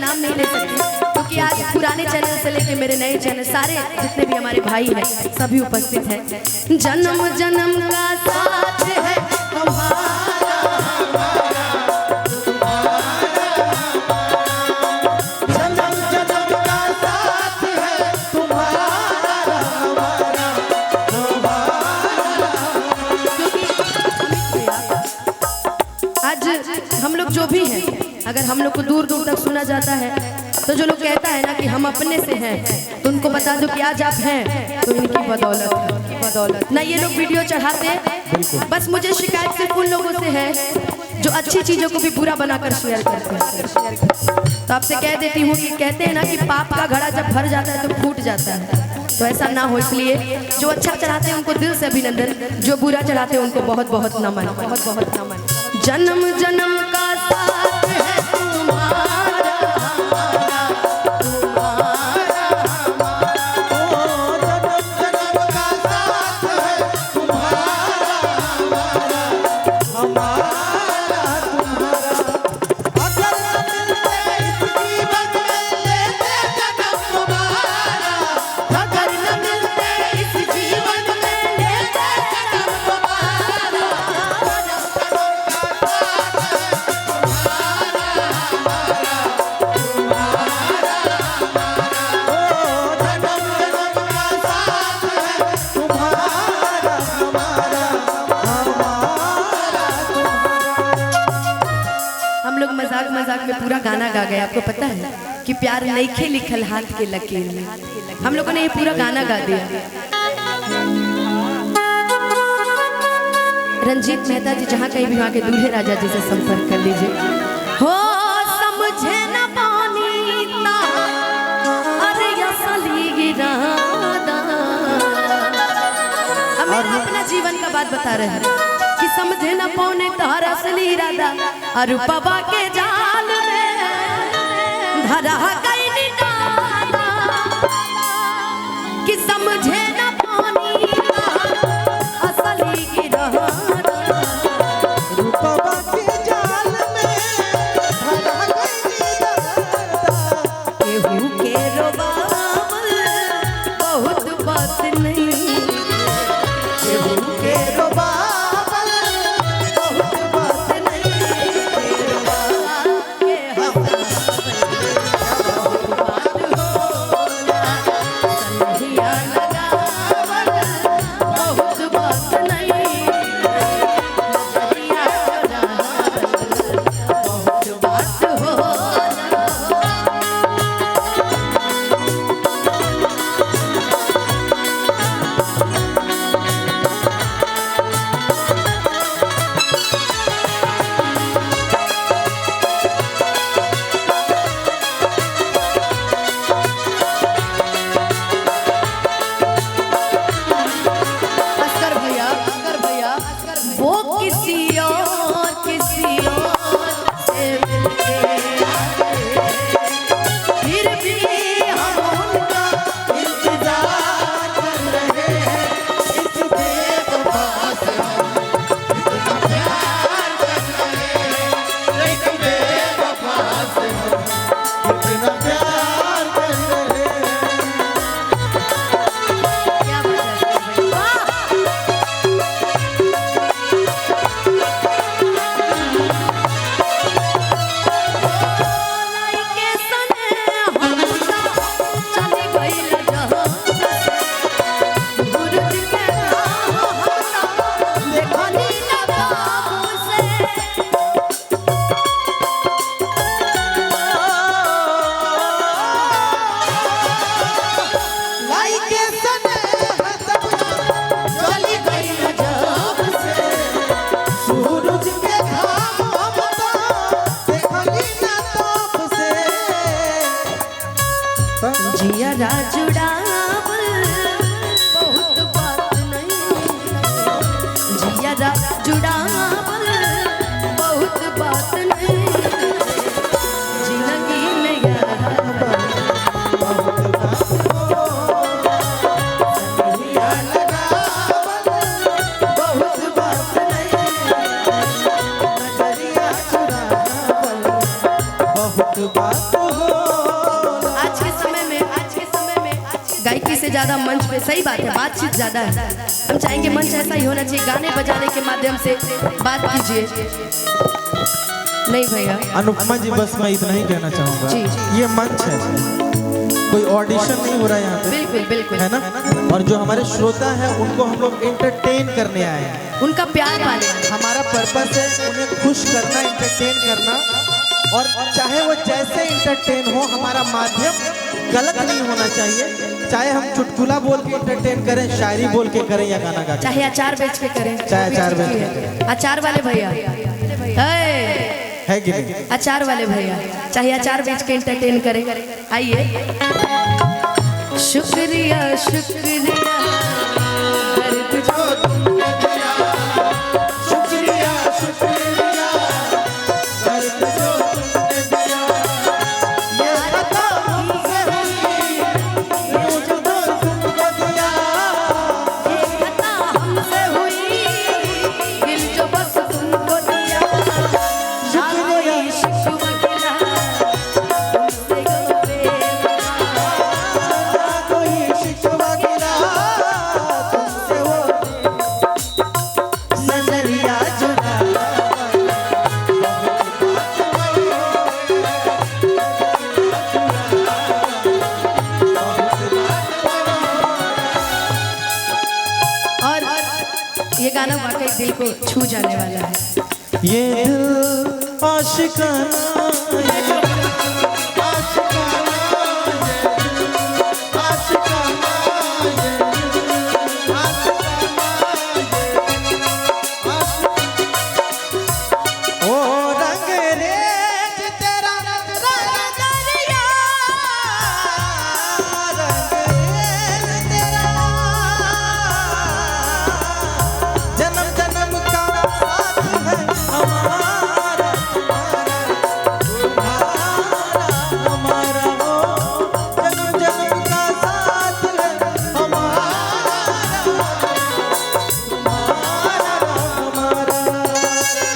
नाम नहीं ले सकती क्योंकि आज पुराने चैनल से लेके मेरे नए चैनल सारे जितने भी हमारे भाई हैं सभी उपस्थित हैं। जन्म जन्म का साथ है तुम्हारा, हम लोग जो भी हैं अगर हम लोग को दूर दूर तक सुना जाता है तो जो लोग कहता है ना कि हम अपने से हैं तो उनको बता दो कि आज आप हैं तो इनकी बदौलत ना ये लोग वीडियो चढ़ाते, बस मुझे शिकायत सिर्फ उन लोगों से है जो अच्छी चीज़ों को भी बुरा बनाकर शेयर करते हैं। तो आपसे कह देती हूँ कि कहते हैं ना कि पाप का घड़ा जब भर जाता है तो फूट जाता है, तो ऐसा ना हो इसलिए जो अच्छा चढ़ाते हैं उनको दिल से अभिनंदन, जो बुरा चढ़ाते हैं उनको बहुत बहुत नमन, बहुत बहुत नमन। जन्म जन्म का साथ है तुम्हारा, मजाक में पूरा गाना गा गए। आपको पता है कि प्यार नइखे लिखल हाथ के लकीर में, हम लोगों ने ये पूरा गाना गा दिया। रंजीत मेहता जी जहाँ कहीं भी वहाँ के दूल्हे राजा जी से संपर्क कर लीजिए। हो समझे न पानी ना अरे असली गिरादा, हम अपना जीवन का बात बता रहे हैं कि समझे न पौने तार असली इरादा और बाबा के जाल में धरा गई निकाला कि समझे न पानी असली इरादा बाबा के जाल में धरा गई निकाला। केहू के रोबावल बहुत बात नहीं, केहू के रोबावल जिया जुड़ावल बहुत बात नहीं, जिया जुड़ावल बहुत बात नहीं, जिंदगी में बहुत बात हो। आज के समय में गायकी से ज्यादा मंच पे, सही बात है, बातचीत ज्यादा है। हम चाहेंगे मंच ऐसा ही होना चाहिए, गाने बजाने के माध्यम से बात कीजिए। नहीं भैया, अनुपमा जी बस मैं इतना ही कहना चाहूँगा, जी। ये मंच है, कोई ऑडिशन नहीं हो रहा है यहाँ पे, बिल्कुल बिल्कुल, है ना। और जो हमारे श्रोता हैं उनको हम लोग एंटरटेन करने आए हैं, उनका प्यार पाने। हमारा पर्पस है उन्हें खुश करना, एंटरटेन करना। और चाहे वो जैसे एंटरटेन हो, हमारा माध्यम गलत नहीं होना चाहिए। चाहे हम चुटकुला बोल के एंटरटेन करें, शायरी बोल के करें या गाना गा के, चाहे अचार बेच के करें, चाहे अचार बेच के। अचार वाले भैया है कि नहीं? अचार वाले भैया चाहे अचार बेच के एंटरटेन करें। आइए, शुक्रिया शुक्रिया दर्द जो तुमने दिया, शुक्रिया शुक्रिया दर्द जो तुमने दिया, ये खता हमसे हुई, ये जो तुमको दिया, ये खता हमसे हुई, दिल जो बस तुमको दिया। ये गाना वाकई दिल को छू जाने वाला है। ये दिल आशिकाना